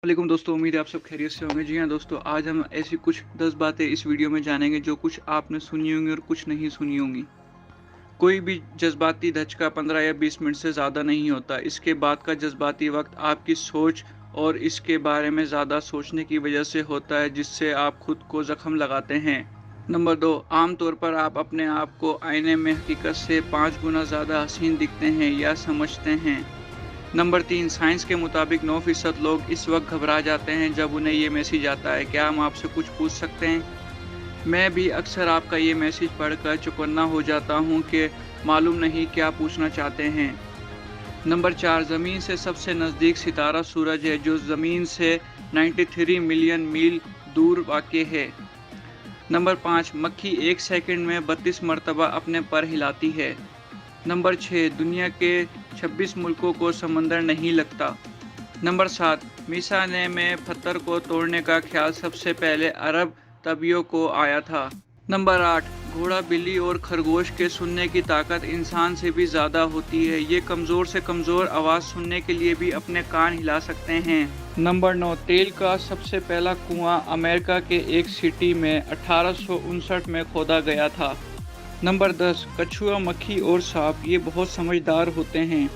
वालेकुम दोस्तों, उम्मीद है आप सब खैरियत से होंगे। जी हाँ दोस्तों, आज हम ऐसी कुछ 10 बातें इस वीडियो में जानेंगे जो कुछ आपने सुनी होंगी और कुछ नहीं सुनी होंगी। कोई भी जज़्बाती धचका 15 या 20 मिनट से ज़्यादा नहीं होता। इसके बाद का जज़्बाती वक़्त आपकी सोच और इसके बारे में ज़्यादा सोचने की वजह से होता है, जिससे आप खुद को ज़ख्म लगाते हैं। नंबर 2, आम तौर पर आप अपने आप को आईने में हकीकत से 5 गुना ज़्यादा हसीन दिखते हैं या समझते हैं। नंबर 3, साइंस के मुताबिक 9% लोग इस वक्त घबरा जाते हैं जब उन्हें ये मैसेज आता है, क्या हम आपसे कुछ पूछ सकते हैं? मैं भी अक्सर आपका ये मैसेज पढ़कर चौकन्ना हो जाता हूँ कि मालूम नहीं क्या पूछना चाहते हैं। नंबर 4, ज़मीन से सबसे नज़दीक सितारा सूरज है, जो ज़मीन से 93 मिलियन मील दूर वाक़ है। नंबर 5, मक्खी 1 सेकंड में 32 मरतबा अपने पर हिलाती है। नंबर 6, दुनिया के 26 मुल्कों को समंदर नहीं लगता। नंबर 7, मीसा ने में पत्थर को तोड़ने का ख्याल सबसे पहले अरब तबियों को आया था। नंबर 8, घोड़ा, बिल्ली और खरगोश के सुनने की ताकत इंसान से भी ज़्यादा होती है। ये कमज़ोर से कमज़ोर आवाज़ सुनने के लिए भी अपने कान हिला सकते हैं। नंबर 9, तेल का सबसे पहला कुआं अमेरिका के एक सिटी में 1859 में खोदा गया था। नंबर 10, कछुआ, मक्खी और सांप ये बहुत समझदार होते हैं।